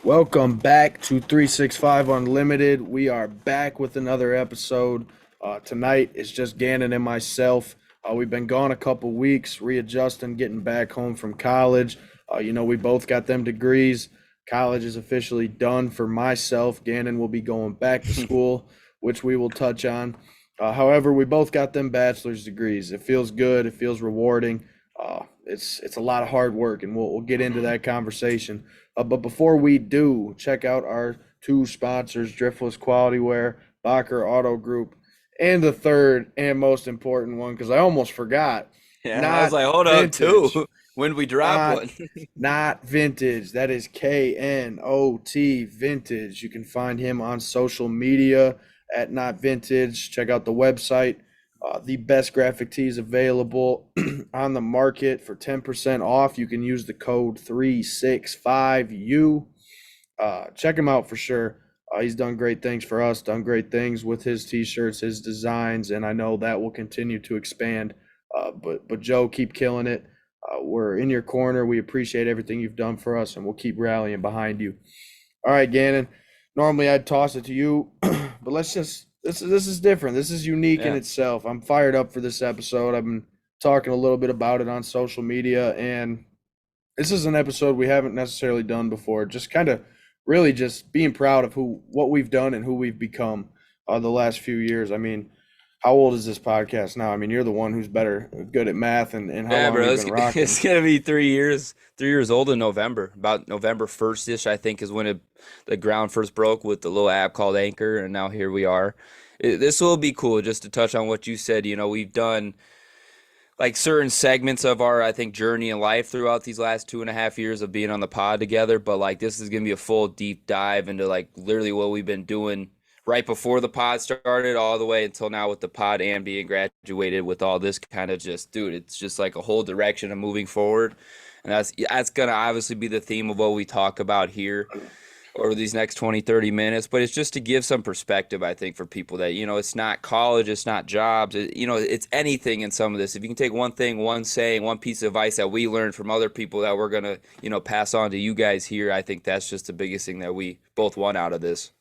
Welcome back to 365 Unlimited. We are back with another episode. Tonight it's just Gannon and myself. We've been gone a couple weeks, readjusting, getting back home from college. We both got them degrees. College is officially done for myself. Gannon will be going back to school, which we will touch on. However, we both got them bachelor's degrees. It feels good. It feels rewarding. It's a lot of hard work, and we'll get into that conversation. But before we do, check out our two sponsors, Driftless Quality Wear, Bacher Auto Group, and the third and most important one, because I almost forgot, Yeah, I was not like, hold up, too. vintage. When we drop Not one. not vintage. That is KNOT Vintage. You can find him on social media at Not Vintage. Check out the website. The best graphic tees available on the market for 10% off. You can use the code 365U. Check him out for sure. He's done great things for us, done great things with his t-shirts, his designs, and I know that will continue to expand. But Joe, keep killing it. We're in your corner. We appreciate everything you've done for us, and we'll keep rallying behind you. All right, Gannon. Normally I'd toss it to you, but let's just this is different. This is unique in Yeah. itself. I'm fired up for this episode. I've been talking a little bit about it on social media, and this is an episode we haven't necessarily done before. Just kind of really just being proud of what we've done and who we've become the last few years. I mean, how old is this podcast now? I mean, you're the one who's good at math and how Yeah, long bro. you've It's, been it's rocking. gonna be 3 years, 3 years old in November. About November 1st-ish, I think, is when the ground first broke with the little app called Anchor, and now here we are. This will be cool, just to touch on what you said. We've done like certain segments of our, I think, journey in life throughout these last 2.5 years of being on the pod together. But like this is gonna be a full deep dive into like literally what we've been doing right before the pod started all the way until now with the pod and being graduated with all this kind of just, dude, it's just like a whole direction of moving forward. And that's gonna obviously be the theme of what we talk about here over these next 20, 30 minutes, but it's just to give some perspective, I think, for people that, it's not college, it's not jobs, it's anything in some of this. If you can take one thing, one saying, one piece of advice that we learned from other people that we're going to, pass on to you guys here, I think that's just the biggest thing that we both want out of this.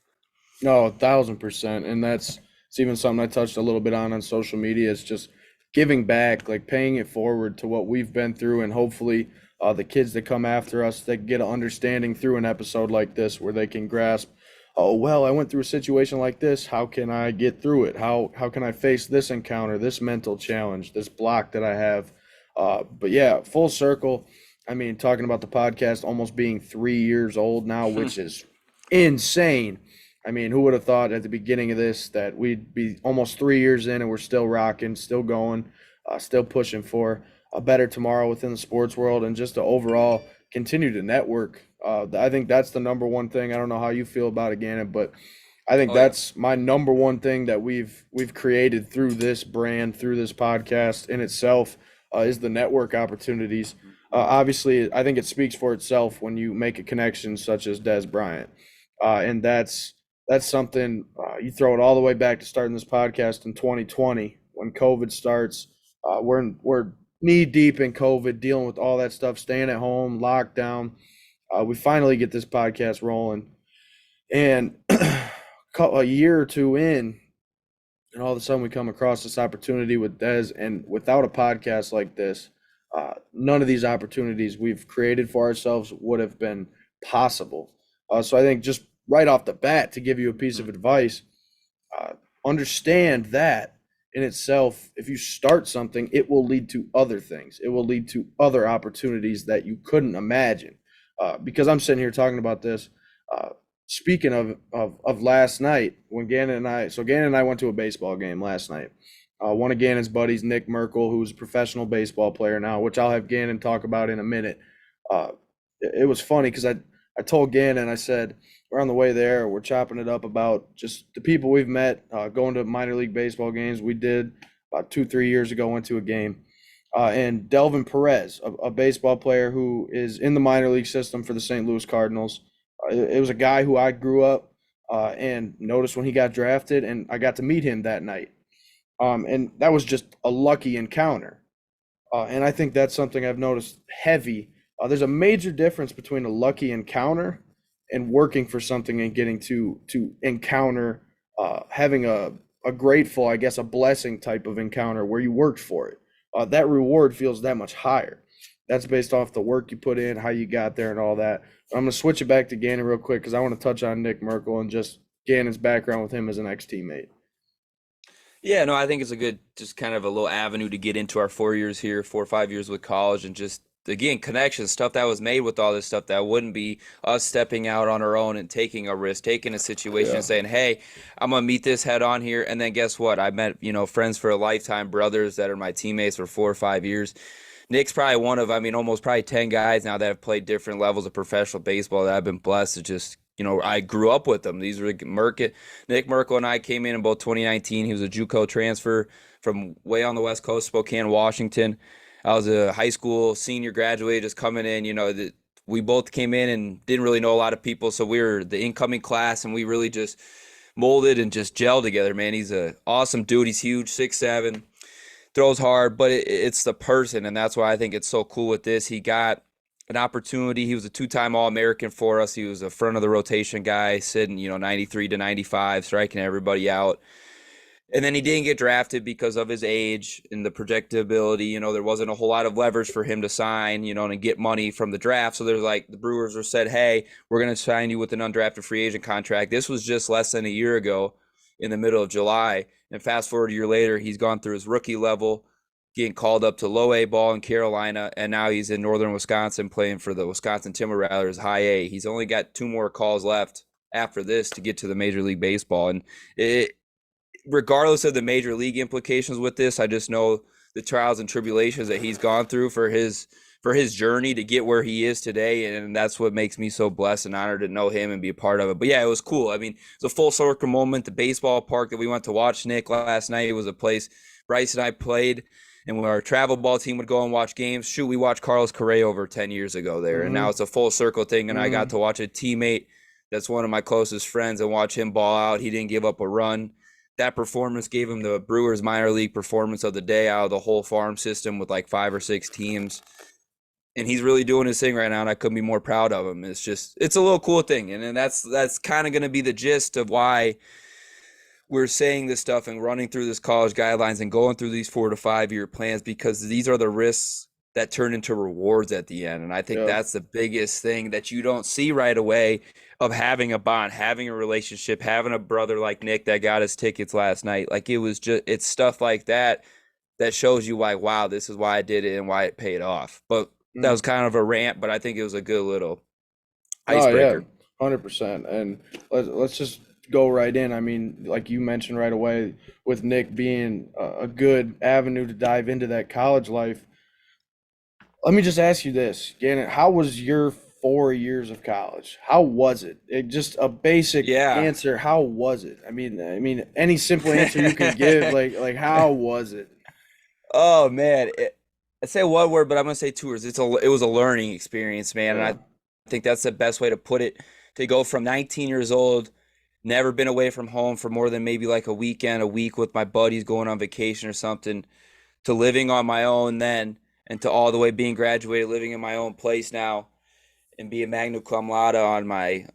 No, 1,000%. And it's even something I touched a little bit on social media. It's just giving back, like paying it forward to what we've been through, and hopefully the kids that come after us, they get an understanding through an episode like this where they can grasp, oh well, I went through a situation like this. How can I get through it? How can I face this encounter, this mental challenge, this block that I have? But yeah, full circle. I mean, talking about the podcast almost being 3 years old now, which is insane. I mean, who would have thought at the beginning of this that we'd be almost 3 years in and we're still rocking, still going, still pushing for a better tomorrow within the sports world and just to overall continue to network. I think that's the number one thing. I don't know how you feel about it, Gannon, but I think Oh, yeah. that's my number one thing that we've created through this brand, through this podcast in itself, is the network opportunities. Obviously, I think it speaks for itself when you make a connection such as Des Bryant, and that's something you throw it all the way back to starting this podcast in 2020 when COVID starts. We're knee deep in COVID, dealing with all that stuff, staying at home, lockdown. We finally get this podcast rolling, and a year or two in, and all of a sudden we come across this opportunity with Des, and without a podcast like this, none of these opportunities we've created for ourselves would have been possible. So I think just right off the bat, to give you a piece of advice, uh, understand that in itself, if you start something, it will lead to other things. It will lead to other opportunities that you couldn't imagine. Because I'm sitting here talking about this. Uh, Speaking of last night, when Gannon and I went to a baseball game last night. One of Gannon's buddies, Nick Merkel, who's a professional baseball player now, which I'll have Gannon talk about in a minute. Uh, it was funny because I told Gannon, I said, we're on the way there. We're chopping it up about just the people we've met, going to minor league baseball games. We did about 2, 3 years ago, went to a game. And Delvin Perez, a baseball player who is in the minor league system for the St. Louis Cardinals. It was a guy who I grew up and noticed when he got drafted, and I got to meet him that night. And that was just a lucky encounter. And I think that's something I've noticed heavy. There's a major difference between a lucky encounter and working for something and getting to encounter having a grateful, I guess, a blessing type of encounter where you worked for it. That reward feels that much higher. That's based off the work you put in, how you got there, and all that. I'm gonna switch it back to Gannon real quick because I want to touch on Nick Merkel and just Gannon's background with him as an ex-teammate. Yeah, no, I think it's a good, just kind of a little avenue to get into our 4 years here, 4 or 5 years with college, and just again connections, stuff that was made with all this stuff that wouldn't be us stepping out on our own and taking a risk, taking a situation Yeah. and saying, "Hey, I'm gonna meet this head on here." And then guess what? I met, friends for a lifetime, brothers that are my teammates for 4 or 5 years. Nick's probably one of, I mean, almost probably 10 guys now that have played different levels of professional baseball that I've been blessed to just, I grew up with them. These were Nick Merkel and I came in both 2019. He was a JUCO transfer from way on the West Coast, Spokane, Washington. I was a high school senior graduate just coming in, we both came in and didn't really know a lot of people. So we were the incoming class and we really just molded and just gelled together, man. He's an awesome dude. He's huge, 6'7", throws hard, but it's the person, and that's why I think it's so cool with this. He got an opportunity. He was a two-time All-American for us. He was a front of the rotation guy, sitting, 93 to 95, striking everybody out. And then he didn't get drafted because of his age and the projectability. There wasn't a whole lot of leverage for him to sign, and get money from the draft. So there's like the Brewers were said, "Hey, we're going to sign you with an undrafted free agent contract." This was just less than a year ago in the middle of July. And fast forward a year later, he's gone through his rookie level, getting called up to low A ball in Carolina, and now he's in northern Wisconsin playing for the Wisconsin Timber Rattlers, high A. He's only got 2 more calls left after this to get to the Major League Baseball. And regardless of the major league implications with this, I just know the trials and tribulations that he's gone through for his journey to get where he is today, and that's what makes me so blessed and honored to know him and be a part of it. But yeah, it was cool. I mean, it was a full circle moment. The baseball park that we went to watch Nick last night, it was a place Bryce and I played, and when our travel ball team would go and watch games, shoot, we watched Carlos Correa over 10 years ago there, and now it's a full circle thing, and I got to watch a teammate that's one of my closest friends and watch him ball out. He didn't give up a run. That performance gave him the Brewers minor league performance of the day out of the whole farm system with like 5 or 6 teams. And he's really doing his thing right now, and I couldn't be more proud of him. It's a little cool thing. And then that's kind of going to be the gist of why we're saying this stuff and running through this college guidelines and going through these 4 to 5 year plans, because these are the risks that turn into rewards at the end. And I think that's the biggest thing that you don't see right away, of having a bond, having a relationship, having a brother like Nick that got his tickets last night. Like it's stuff like that that shows you like, wow, this is why I did it and why it paid off. But that was kind of a rant, but I think it was a good little Oh yeah, icebreaker. 100%. And let's just go right in. I mean, like you mentioned right away, with Nick being a good avenue to dive into that college life. Let me just ask you this, Gannon, how was your 4 years of college? How was it? Just a basic Yeah. answer. How was it? I mean, any simple answer you can give, like how was it? Oh man, I say one word, but I'm gonna say 2 words. It was a learning experience, man, and Yeah. I think that's the best way to put it. To go from 19 years old, never been away from home for more than maybe like a weekend, a week with my buddies going on vacation or something, to living on my own then, and to all the way being graduated, living in my own place now, and being magna cum laude on my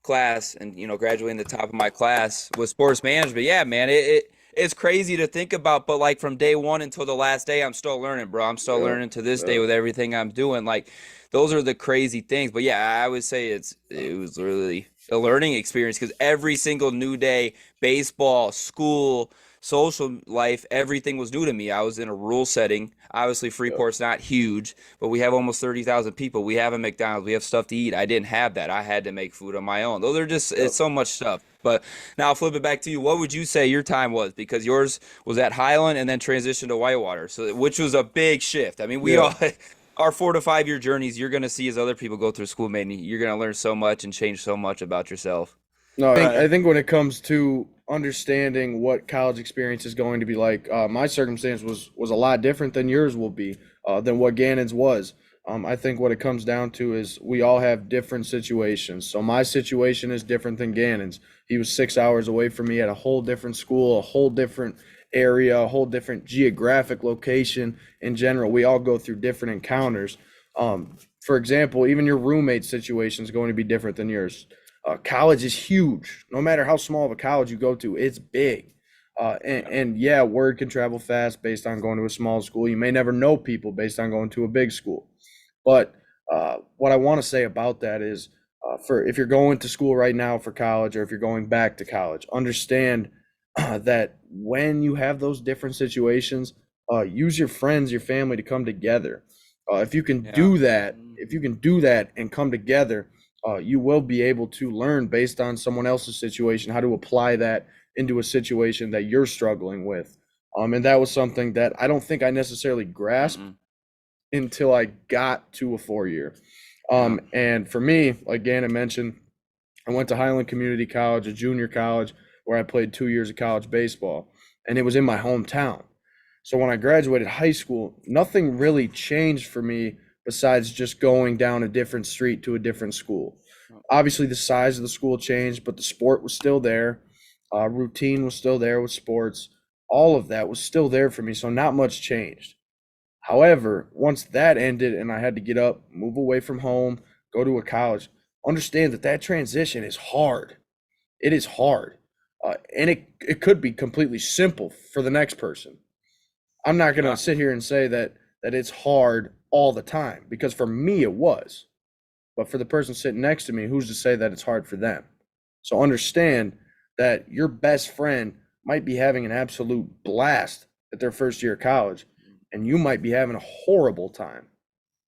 class, and graduating the top of my class with sports management. Yeah, man, it's crazy to think about, but like from day one until the last day, I'm still learning, bro. I'm still Yeah. learning to this day Yeah. with everything I'm doing. Like those are the crazy things. But yeah, I would say it was really a learning experience, because every single new day, baseball, school, social life, everything was new to me. I was in a rural setting. Obviously, Yeah. Freeport's not huge, but we have almost 30,000 people. We have a McDonald's. We have stuff to eat. I didn't have that. I had to make food on my own. Those are just, Yeah. it's so much stuff. But now I'll flip it back to you. What would you say your time was? Because yours was at Highland and then transitioned to Whitewater, so which was a big shift. I mean, we Yeah. all our 4 to 5 year journeys, you're going to see as other people go through school, man. You're going to learn so much and change so much about yourself. No, I Right. think when it comes to understanding what college experience is going to be like, my circumstance was a lot different than yours will be, than what Gannon's was. I think what it comes down to is we all have different situations. So my situation is different than Gannon's. He was 6 hours away from me at a whole different school, a whole different area, a whole different geographic location in general. We all go through different encounters. for example, even your roommate situation is going to be different than yours. College is huge. No matter how small of a college you go to, it's big. And yeah, word can travel fast based on going to a small school. You may never know people based on going to a big school. But what I want to say about that is, for if you're going to school right now for college, or if you're going back to college, understand that when you have those different situations, use your friends, your family to come together. If you can Yeah. do that, if you can do that and come together, you will be able to learn based on someone else's situation how to apply that into a situation that you're struggling with. And that was something that I don't think I necessarily grasped Mm-mm. until I got to a 4 year. Yeah. And for me, like Gannon mentioned, I went to Highland Community College, a junior college, where I played 2 years of college baseball, and it was in my hometown. So when I graduated high school, nothing really changed for me besides just going down a different street to a different school. Obviously, the size of the school changed, but the sport was still there. Routine was still there with sports. All of that was still there for me, so not much changed. However, once that ended and I had to get up, move away from home, go to a college, understand that that transition is hard. It is hard. And it could be completely simple for the next person. I'm not going to Yeah. sit here and say that it's hard all the time, because for me it was. But for the person sitting next to me, who's to say that it's hard for them? So understand that your best friend might be having an absolute blast at their first year of college, and you might be having a horrible time.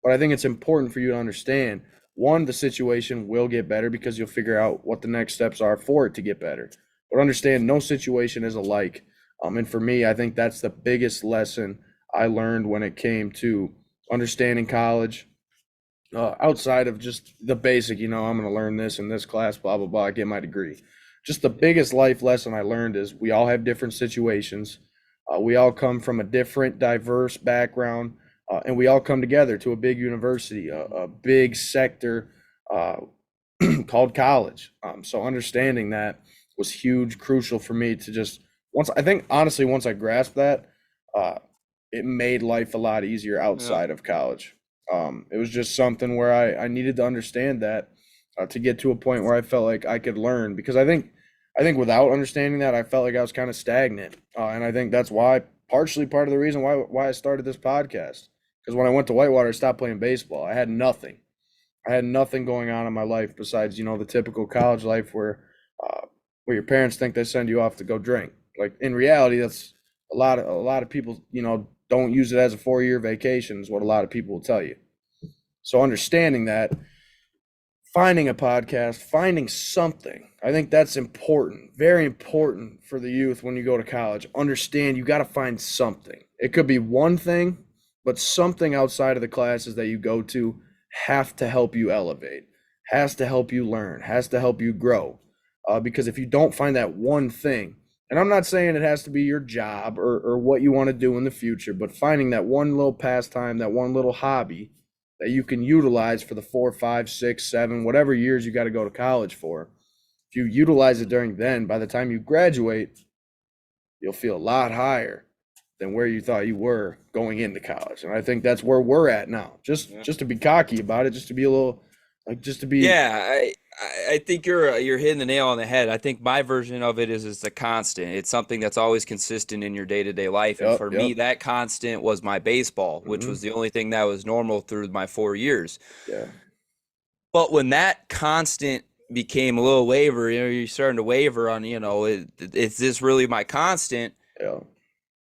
But I think it's important for you to understand, one, the situation will get better because you'll figure out what the next steps are for it to get better. But understand, no situation is alike. And for me, I think that's the biggest lesson I learned when it came to understanding college, outside of just the basic, I'm going to learn this in this class, blah, blah, blah, get my degree. Just the biggest life lesson I learned is we all have different situations. We all come from a different, diverse background, and we all come together to a big university, a big sector uh, called college. So understanding that was huge, crucial for me to just, once I think honestly, once I grasped that, uh, it made life a lot easier Yeah. outside of college. It was just something where I needed to understand that, to get to a point where I felt like I could learn, because I think without understanding that, I felt like I was kind of stagnant, and I think that's why, partially part of the reason why I started this podcast. Because when I went to Whitewater, I stopped playing baseball. I had nothing. I had nothing going on in my life besides, the typical college life uh, where your parents think they send you off to go drink. Like in reality, that's a lot of people, don't use it as a 4 year vacation is what a lot of people will tell you. So understanding that, finding a podcast, finding something, I think that's important, very important for the youth when you go to college. Understand you got to find something. It could be one thing, but something outside of the classes that you go to have to help you elevate, has to help you learn, has to help you grow. Because if you don't find that one thing, and I'm not saying it has to be your job or what you want to do in the future, but finding that one little pastime, that one little hobby that you can utilize for the 4, 5, 6, 7, whatever years you got to go to college for. If you utilize it during then, by the time you graduate, you'll feel a lot higher than where you thought you were going into college. And I think that's where we're at now. Just Yeah. just to be cocky about it, just to be a little, like, just to be. Yeah, I think you're hitting the nail on the head. I think my version of it is a constant. It's something that's always consistent in your day-to-day life. And Yep, for me, yep. that constant was my baseball, which Hmm. was the only thing that was normal through my 4 years. Yeah, But when that constant became a little waver, you're starting to waver on, is this really my constant? yeah.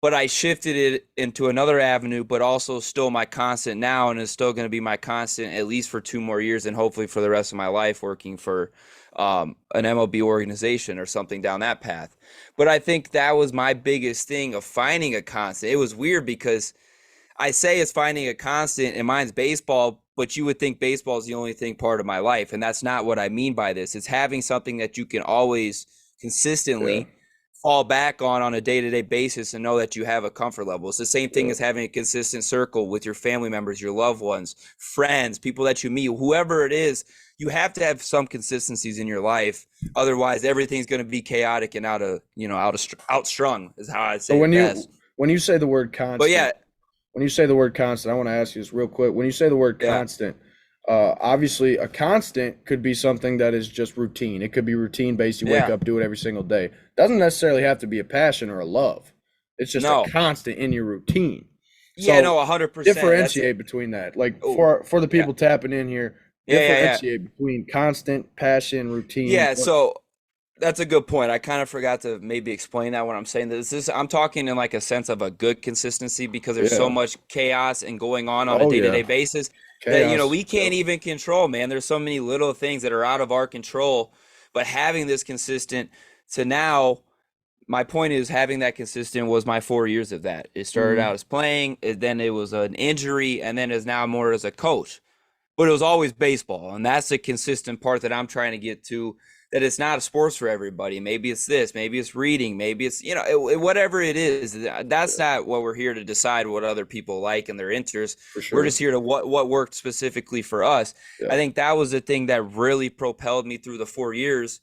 But I shifted it into another avenue, but also still my constant now, and is still going to be my constant at least for 2 more years, and hopefully for the rest of my life, working for an MLB organization or something down that path. But I think that was my biggest thing of finding a constant. It was weird because I say it's finding a constant, and mine's baseball, but you would think baseball is the only thing part of my life, and that's not what I mean by this. It's having something that you can always Yeah, consistently fall back on a day-to-day basis and know that you have a comfort level. It's the same thing yeah. as having a consistent circle with your family members, your loved ones, friends, people that you meet, whoever it is. You have to have some consistencies in your life. Otherwise, everything's going to be chaotic and outstrung is how I So say it best. when you say the word But constant, yeah, I want to ask you this real quick. When you say the word yeah. constant, Obviously, a constant could be something that is just routine. It could be routine based. You wake Yeah. up, do it every single day. Doesn't necessarily have to be a passion or a love. It's just a No. constant in your routine. Yeah, So no, 100%. That's it. differentiate between that. Like Oh, for the yeah. people tapping in here, Yeah. differentiate between constant, passion, routine. Yeah, so that's a good point. I kind of forgot to maybe explain that when I'm saying this. I'm talking in like a sense of a good consistency because there's so Yeah. much chaos and going on a Oh day-to-day yeah. basis that Chaos. we Yep. can't even control, man. There's so many little things that are out of our control, but having this consistent to now, my point is having that consistent was my 4 years of that. It started Mm, out as playing, then it was an injury, and then is now more as a coach, but it was always baseball. And that's the consistent part that I'm trying to get to, that it's not a sports for everybody. Maybe it's this, maybe it's reading, maybe it's, whatever it is. That's yeah, not what we're here to decide what other people like and their interests. for We're sure. just here to what worked specifically for us. I Yeah. think that was the thing that really propelled me through the 4 years.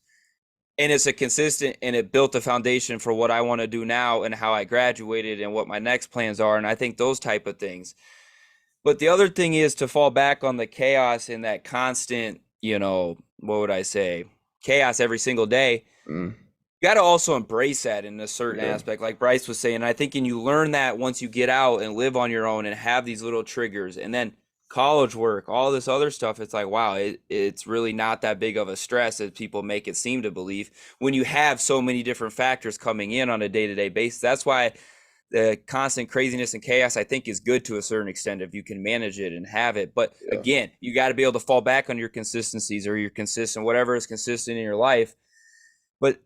And it's a consistent, and it built the foundation for what I want to do now and how I graduated and what my next plans are. And I think those type of things. But the other thing is to fall back on the chaos and that constant, what would I say, chaos every single day. Mm, You got to also embrace that in a certain yeah. aspect, like Bryce was saying. I think, and you learn that once you get out and live on your own and have these little triggers, and then college work, all this other stuff. It's like, wow, it's really not that big of a stress as people make it seem to believe when you have so many different factors coming in on a day-to-day basis. That's why the constant craziness and chaos, I think, is good to a certain extent if you can manage it and have it. But Yeah. again, you got to be able to fall back on your consistencies or your consistent, whatever is consistent in your life. But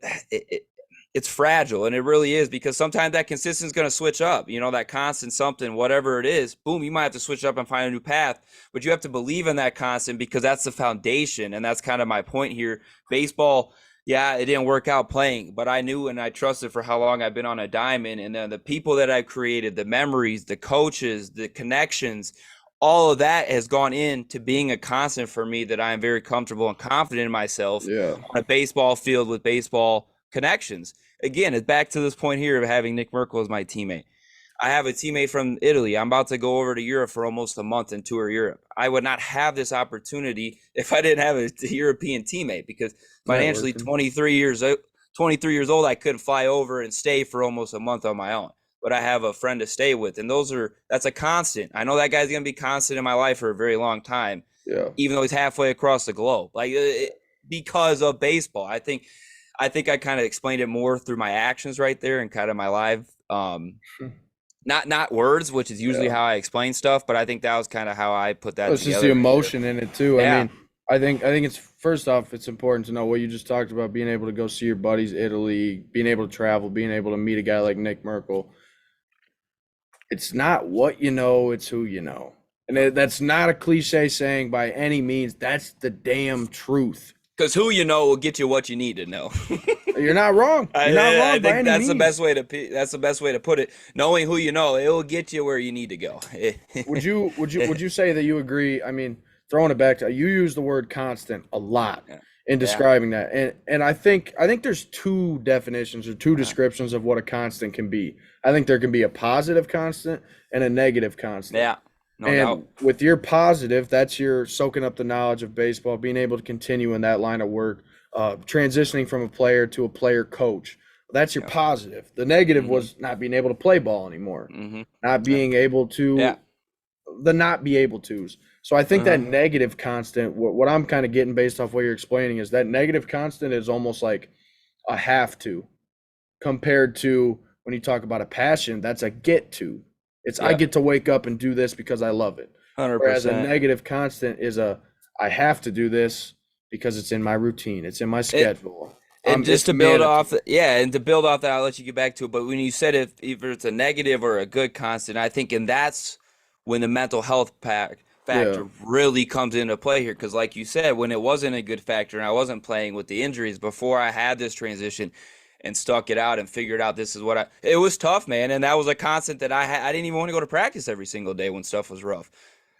it's fragile, and it really is, because sometimes that consistency is going to switch up. That constant something, whatever it is, boom, you might have to switch up and find a new path. But you have to believe in that constant, because that's the foundation, and that's kind of my point here. Baseball, yeah, it didn't work out playing, but I knew and I trusted for how long I've been on a diamond, and then the people that I've created, the memories, the coaches, the connections, all of that has gone into being a constant for me, that I am very comfortable and confident in myself Yeah. on a baseball field with baseball connections. Again, it's back to this point here of having Nick Merkel as my teammate. I have a teammate from Italy. I'm about to go over to Europe for almost a month and tour Europe. I would not have this opportunity if I didn't have a European teammate, because financially, Networking. 23 years old, I couldn't fly over and stay for almost a month on my own. But I have a friend to stay with, and that's a constant. I know that guy's gonna be constant in my life for a very long time, Yeah. even though he's halfway across the globe. Because of baseball, I think I kind of explained it more through my actions right there and kind of my live, not words, which is usually Yeah. how I explain stuff, but I think that was kind of how I put that It's just the together right there. emotion in it too. I Yeah, mean, I think it's first off, it's important to know what you just talked about, being able to go see your buddies, Italy, being able to travel, being able to meet a guy like Nick Merkel. It's not what you know, it's who you know. And that's not a cliche saying by any means. That's the damn truth. because who you know will get you what you need to know. You're not wrong. You're not I wrong by think any means. that's the best way to put it. Knowing who you know, it will get you where you need to go. Would you say that you agree? I mean, throwing it back to you use the word constant a lot Yeah, in yeah, describing that. And I think there's two definitions or two uh, descriptions of what a constant can be. I think there can be a positive constant and a negative constant. yeah, no doubt. And with your positive, that's your soaking up the knowledge of baseball, being able to continue in that line of work, transitioning from a player to a player coach. That's your Yeah. positive. The negative Mm-hmm. was not being able to play ball anymore, Mm-hmm. not Yeah. being able Yeah. to, the not be able tos. So I think that Uh-huh. negative constant, what I'm kind of getting based off what you're explaining, is that negative constant is almost like a have to, compared to when you talk about a passion, that's a get to. It's I Yeah. get to wake up and do this because I love it. Whereas a 100%. negative constant is a I have to do this because it's in my routine, it's in my It schedule. And just It's to build off, mandatory. yeah, and to build off that, I'll let you get back to it. But when you said if either it's a negative or a good constant, I think, and that's when the mental health Yeah, factor really comes into play here. Because, like you said, when it wasn't a good factor and I wasn't playing with the injuries before I had this transition and stuck it out and figured out this is what it was tough, man. And that was a constant that I didn't even want to go to practice every single day when stuff was rough.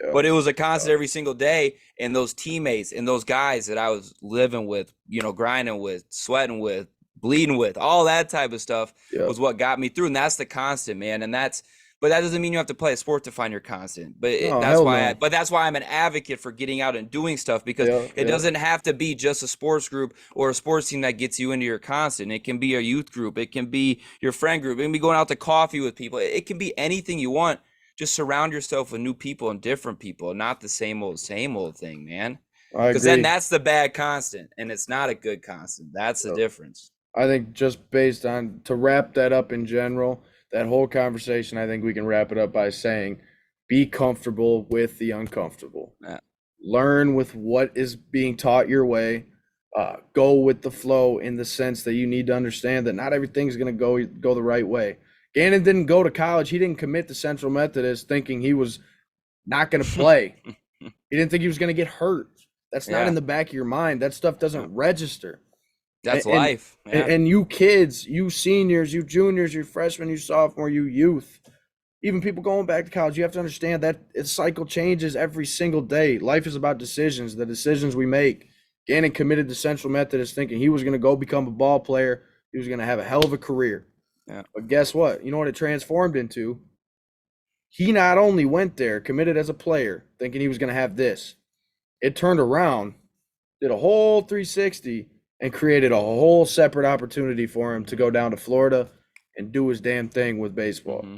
yeah, But it was a constant every single day. And those teammates and those guys that I was living with, grinding with, sweating with, bleeding with, all that type of stuff yeah, was what got me through. And that's the constant, man. And that's, but that doesn't mean you have to play a sport to find your constant. But No, that's hell why no. that's why I'm an advocate for getting out and doing stuff, because Yeah, it yeah. doesn't have to be just a sports group or a sports team that gets you into your constant. It can be a youth group. It can be your friend group. It can be going out to coffee with people. It can be anything you want. Just surround yourself with new people and different people, not the same old thing, man. I Because then agree. that's the bad constant, and it's not a good constant. That's the Yeah. difference. I think just based on to wrap that up in general, that whole conversation, I think we can wrap it up by saying be comfortable with the uncomfortable. Yeah. Learn with what is being taught your way. Go with the flow in the sense that you need to understand that not everything's going to go the right way. Gannon didn't go to college. He didn't commit to Central Methodist thinking he was not going to play. He didn't think he was going to get hurt. That's not in Yeah. the back of your mind. That stuff Yeah. doesn't register. That's And life. Yeah. and you kids, you seniors, you juniors, you freshmen, you sophomore, you youth, even people going back to college, you have to understand that its cycle changes every single day. Life is about decisions, the decisions we make. Gannon committed to Central Methodist thinking he was going to go become a ball player. He was going to have a hell of a career. Yeah. But guess what? You know what it transformed into? He not only went there, committed as a player, thinking he was going to have this. It turned around, did a whole 360, and created a whole separate opportunity for him to go down to Florida and do his damn thing with baseball. Mm-hmm.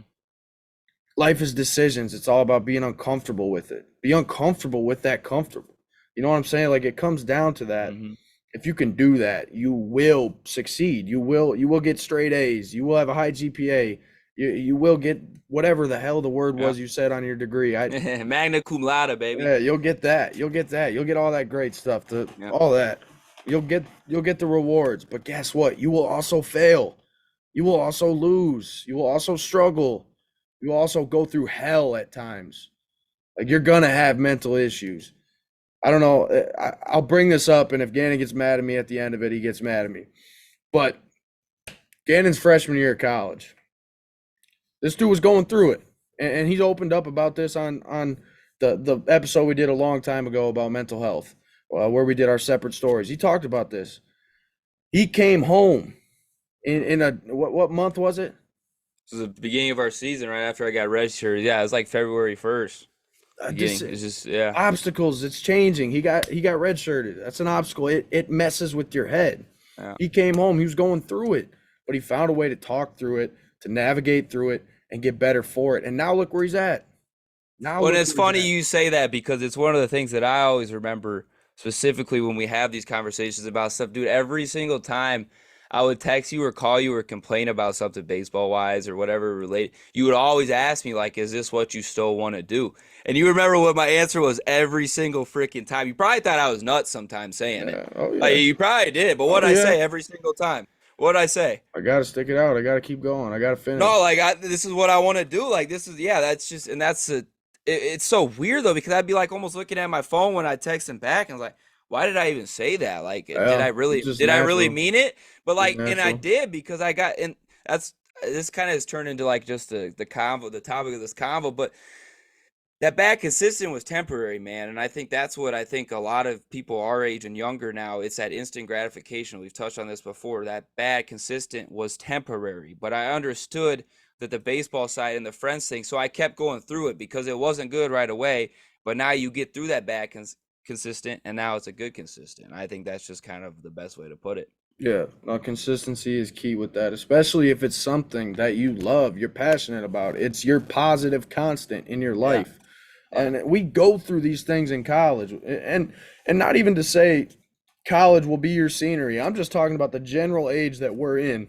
Life is decisions. It's all about being uncomfortable with it. Be uncomfortable with that comfortable. You know what I'm saying? Like it comes down to that. Mm-hmm. If you can do that, you will succeed. You will get straight A's. You will have a high GPA. You will get whatever the hell the word Yeah. was you said on your degree. Magna cum laude, baby. Yeah, you'll get that. You'll get that. You'll get all that great stuff. Yeah. All that. You'll get the rewards. But guess what? You will also fail. You will also lose. You will also struggle. You will also go through hell at times. Like you're gonna have mental issues. I don't know. I'll bring this up, and if Gannon gets mad at me at the end of it, he gets mad at me. But Gannon's freshman year of college, this dude was going through it, and he's opened up about this on the episode we did a long time ago about mental health, where we did our separate stories. He talked about this. He came home in a what month was it? This was the beginning of our season, right after I got registered. Yeah, it was like February 1st. This Beginning. It's just yeah. obstacles. It's changing. He got redshirted. That's an obstacle. It messes with your head. Yeah. He came home. He was going through it, but he found a way to talk through it, to navigate through it, and get better for it. And now look where he's at. Now Well, and look it's where he's funny at. you say that, because it's one of the things that I always remember specifically when we have these conversations about stuff. Dude, every single time I would text you or call you or complain about something baseball wise or whatever related, you would always ask me, like, is this what you still want to do? And you remember what my answer was every single freaking time. You probably thought I was nuts sometimes saying it. Yeah. Oh Like, yeah. you probably did, but Oh what'd I yeah. say every single time? What'd I say? I gotta stick it out. I gotta keep going. I gotta No, finish. like this is what I want to do. Like this is yeah, that's just and that's it's so weird though, because I'd be like almost looking at my phone when I text him back, and I was like, why did I even say that? Like, Yeah. It's just did I really natural. mean it? But Just like, and I natural. did, because I got and that's this kind of has turned into like just the convo, the topic of this convo, but that bad consistent was temporary, man. And I think that's what I think a lot of people our age and younger now, it's that instant gratification. We've touched on this before. That bad consistent was temporary. But I understood that the baseball side and the friends thing. So I kept going through it because it wasn't good right away. But now you get through that bad consistent, and now it's a good consistent. I think that's just kind of the best way to put it. Yeah, no, consistency is key with that, especially if it's something that you love, you're passionate about. It's your positive constant in your Yeah. life. Yeah. And we go through these things in college. And not even to say college will be your scenery. I'm just talking about the general age that we're in,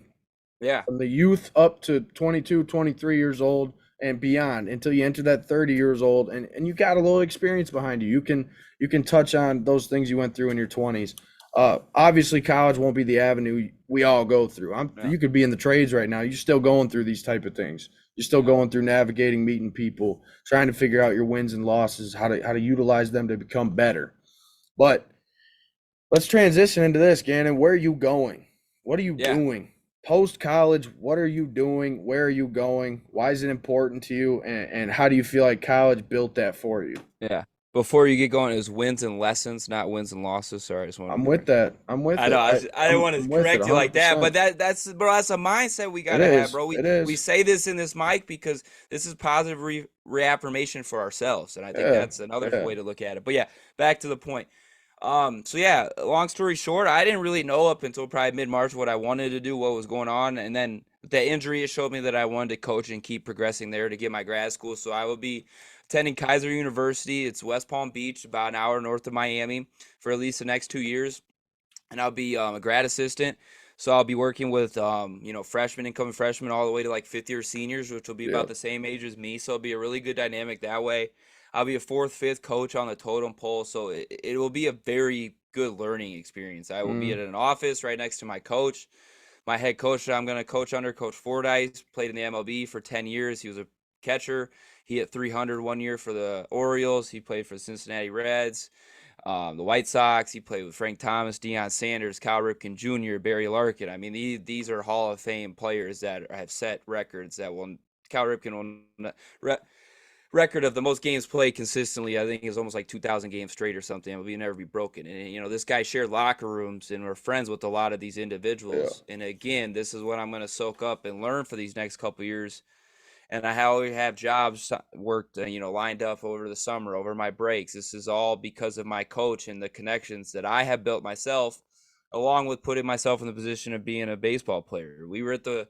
Yeah. from the youth up to 22, 23 years old and beyond, until you enter that 30 years old, and you got a little experience behind you. You can touch on those things you went through in your 20s. Obviously college won't be the avenue we all go through. Yeah. You could be in the trades right now. You're still going through these type of things. You're still Yeah. going through navigating, meeting people, trying to figure out your wins and losses, how to utilize them to become better. But let's transition into this, Gannon. Where are you going? What are you Yeah. doing? Post college, what are you doing? Where are you going? Why is it important to you? And how do you feel like college built that for you? Yeah. before you get going, it was wins and lessons, not wins and losses. Sorry, I just wanted to I'm with correct. that. I'm with I know it. I didn't want to I'm with it correct you like that, but 100%. that's bro, that's a mindset we It gotta have, is. bro. It We is. say this in this mic because this is positive reaffirmation for ourselves, and I think Yeah. that's another Yeah. way to look at it. But yeah, back to the point. So yeah, long story short, I didn't really know up until probably mid-March what I wanted to do, what was going on, and then with that injury, it showed me that I wanted to coach and keep progressing there to get my grad school. So I will be attending Kaiser University. It's West Palm Beach, about an hour north of Miami, for at least the next 2 years, and I'll be a grad assistant. So I'll be working with freshmen, incoming freshmen, all the way to like fifth year seniors, which will be about Yep. the same age as me. So it'll be a really good dynamic that way. I'll be a fourth, fifth coach on the totem pole, so it will be a very good learning experience. I will be Mm. at an office right next to my coach, my head coach that I'm going to coach under, Coach Fordyce. Played in the MLB for 10 years. He was a catcher. He hit 300 1 year for the Orioles. He played for the Cincinnati Reds, the White Sox. He played with Frank Thomas, Deion Sanders, Cal Ripken Jr., Barry Larkin. I mean, these are Hall of Fame players that have set records that will. Cal Ripken will. Record of the most games played consistently, I think, is almost like 2,000 games straight or something. It will never be broken. And this guy shared locker rooms and we're friends with a lot of these Yeah. individuals. And again, this is what I'm going to soak up and learn for these next couple of years. And I always have jobs worked, lined up over the summer, over my breaks. This is all because of my coach and the connections that I have built myself, along with putting myself in the position of being a baseball player. We were at the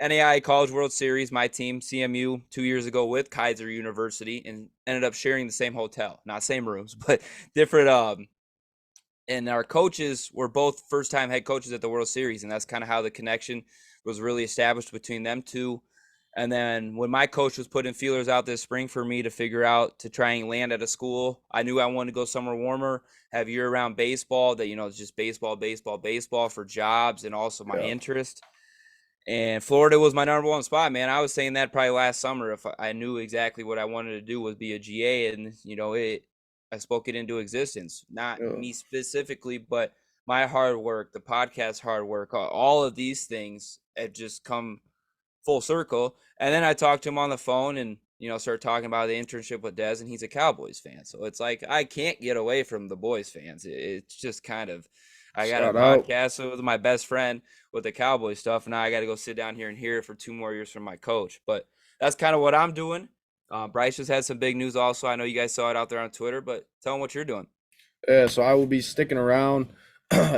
NAI College World Series, my team, CMU, 2 years ago with Kaiser University, and ended up sharing the same hotel, not same rooms, but different. And our coaches were both first-time head coaches at the World Series, and that's kind of how the connection was really established between them two. And then when my coach was putting feelers out this spring for me to figure out to try and land at a school, I knew I wanted to go somewhere warmer, have year-round baseball that it's just baseball, baseball, baseball for jobs and also my Yeah. interest. And Florida was my number one spot, man. I was saying that probably last summer. If I knew exactly what I wanted to do was be a GA, and I spoke it into existence. Not Yeah. me specifically, but my hard work, the podcast hard work, all of these things have just come full circle. And then I talked to him on the phone and, started talking about the internship with Dez, and he's a Cowboys fan. So it's like I can't get away from the boys fans. It's just kind of, I got a Shout out. podcast with my best friend with the Cowboys stuff. And now I got to go sit down here and hear it for 2 more years from my coach. But that's kind of what I'm doing. Bryce just had some big news also. I know you guys saw it out there on Twitter, but tell them what you're doing. Yeah. So I will be sticking around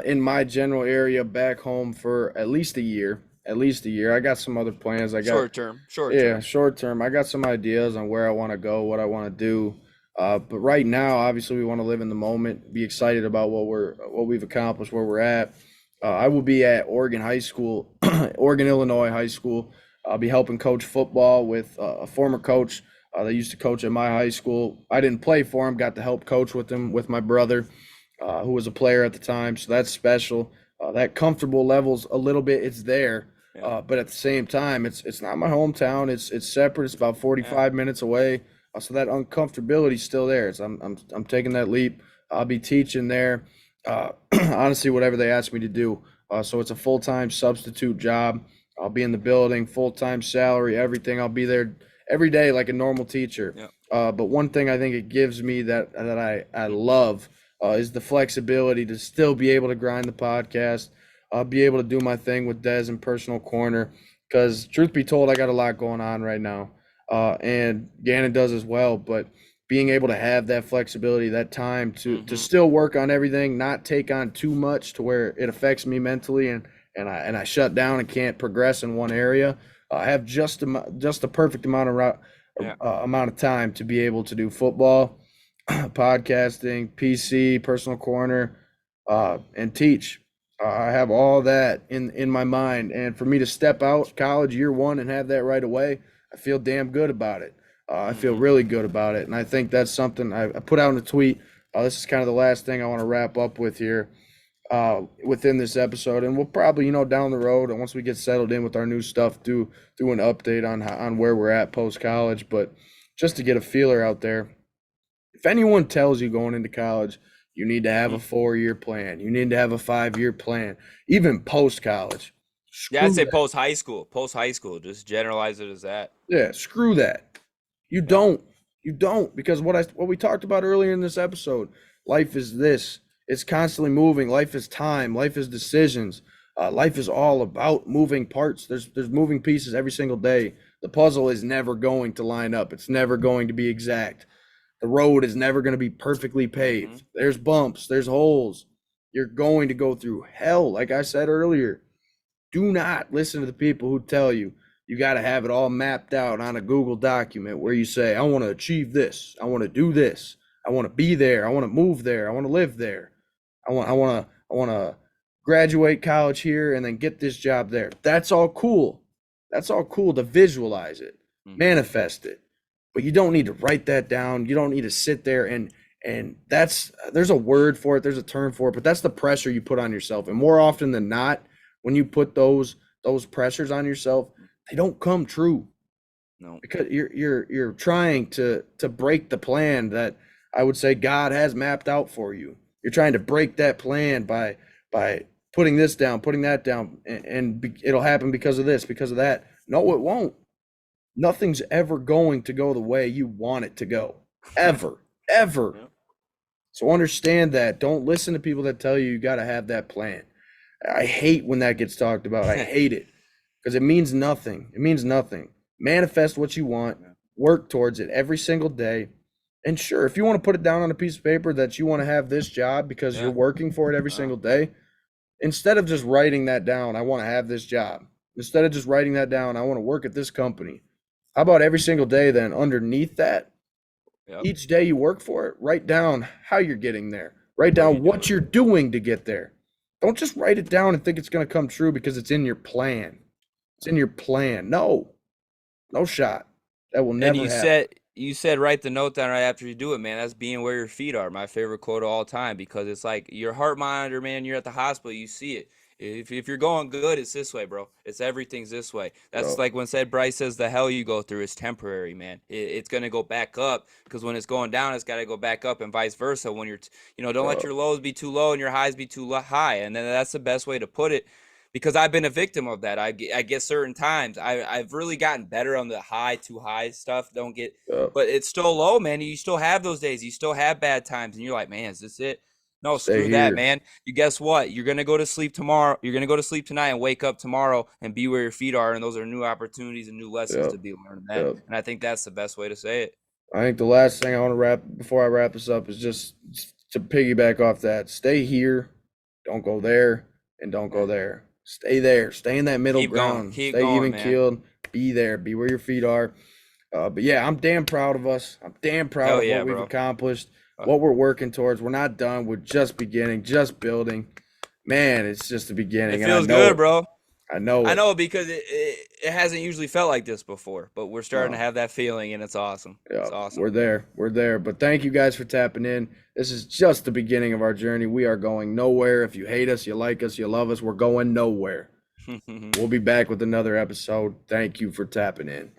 in my general area back home for at least a year. At least a year. I got some other plans. I got Short term, short Yeah, term. short term. I got some ideas on where I want to go, what I want to do. But right now, obviously, we want to live in the moment, be excited about what we've accomplished, where we're at. I will be at Oregon High School, Oregon, Illinois High School. I'll be helping coach football with a former coach that used to coach at my high school. I didn't play for him, got to help coach with him with my brother, who was a player at the time. So that's special. That comfortable levels a little bit. It's there. Yeah. But at the same time, it's not my hometown. It's separate. It's about Yeah. 45 minutes away. So that uncomfortability is still there. So I'm taking that leap. I'll be teaching there. Honestly, whatever they ask me to do. So it's a full-time substitute job. I'll be in the building, full-time salary, everything. I'll be there every day like a normal teacher. Yeah. But one thing I think it gives me that I love is the flexibility to still be able to grind the podcast. I'll be able to do my thing with Dez and Personal Corner because, truth be told, I got a lot going on right now, and Gannon does as well. But being able to have that flexibility, that time to still work on everything, not take on too much to where it affects me mentally, and I shut down and can't progress in one area. I have just the perfect Yeah. amount of time to be able to do football, podcasting, PC, Personal Corner, and teach. I have all that in my mind, and for me to step out college year one and have that right away, I feel damn good about it. I feel Hmm. really good about it, and I think that's something I put out in a tweet. This is kind of the last thing I want to wrap up with here within this episode, and we'll probably down the road and once we get settled in with our new stuff, do an update on where we're at post college. But just to get a feeler out there, if anyone tells you going into college, you need to have a 4-year plan, you need to have a 5-year plan, even post college, Yeah, I'd screw say that. post high school. Post high school. Just generalize it as that. Yeah, screw that. You Yeah. don't. You don't, because what we talked about earlier in this episode, life is this. It's constantly moving. Life is time. Life is decisions. Life is all about moving parts. There's moving pieces every single day. The puzzle is never going to line up. It's never going to be exact. The road is never going to be perfectly paved. There's bumps, there's holes. You're going to go through hell. Like I said earlier, do not listen to the people who tell you you got to have it all mapped out on a Google document where you say, I want to achieve this. I want to do this. I want to be there. I want to move there. I want to live there. I want to graduate college here and then get this job there. That's all cool. That's all cool to visualize it, manifest it. But you don't need to write that down. You don't need to sit there and there's a word for it, there's a term for it, but that's the pressure you put on yourself. And more often than not, when you put those pressures on yourself, they don't come true. No. Because you're trying to break the plan that I would say God has mapped out for you. You're trying to break that plan by putting this down, putting that down, and it'll happen because of this, because of that. No, it won't. Nothing's ever going to go the way you want it to go. Ever. Ever. Yep. So understand that. Don't listen to people that tell you got to have that plan. I hate when that gets talked about. I hate it because it means nothing. It means nothing. Manifest what you want. Work towards it every single day. And sure, if you want to put it down on a piece of paper that you want to have this job because you're working for it every single day, instead of just writing that down, I want to have this job. Instead of just writing that down, I want to work at this company. How about every single day then underneath that, each day you work for it, write down how you're getting there. Write down what you're doing to get there. Don't just write it down and think it's going to come true because it's in your plan. It's in your plan. No shot. That will never happen. You said write the note down right after you do it, man. That's being where your feet are. My favorite quote of all time, because it's like your heart monitor, man. You're at the hospital, you see it. If you're going good, it's this way, bro. It's everything's this way. That's like when Bryce says the hell you go through is temporary, man. It's gonna go back up because when it's going down, it's got to go back up, and vice versa. When you're, don't let your lows be too low and your highs be too high. And then that's the best way to put it. Because I've been a victim of that. I get certain times. I've really gotten better on the too high stuff. But it's still low, man. You still have those days. You still have bad times, and you're like, man, is this it? No, screw that, man. You guess what? You're gonna go to sleep tomorrow. You're gonna go to sleep tonight and wake up tomorrow and be where your feet are. And those are new opportunities and new lessons to be learned. And I think that's the best way to say it. I think the last thing I want to before I wrap this up is just to piggyback off that. Stay here, don't go there, and don't go there. Stay there. Stay in that middle ground. Stay even keeled. Be there. Be where your feet are. But yeah, I'm damn proud of us. I'm damn proud of what we've accomplished, what we're working towards. We're not done. We're just beginning, just building. Man, it's just the beginning. It feels good, bro. I know it. I know, because it hasn't usually felt like this before, but we're starting to have that feeling, and it's awesome. Yeah, it's awesome. We're there. But thank you guys for tapping in. This is just the beginning of our journey. We are going nowhere. If you hate us, you like us, you love us, we're going nowhere. We'll be back with another episode. Thank you for tapping in.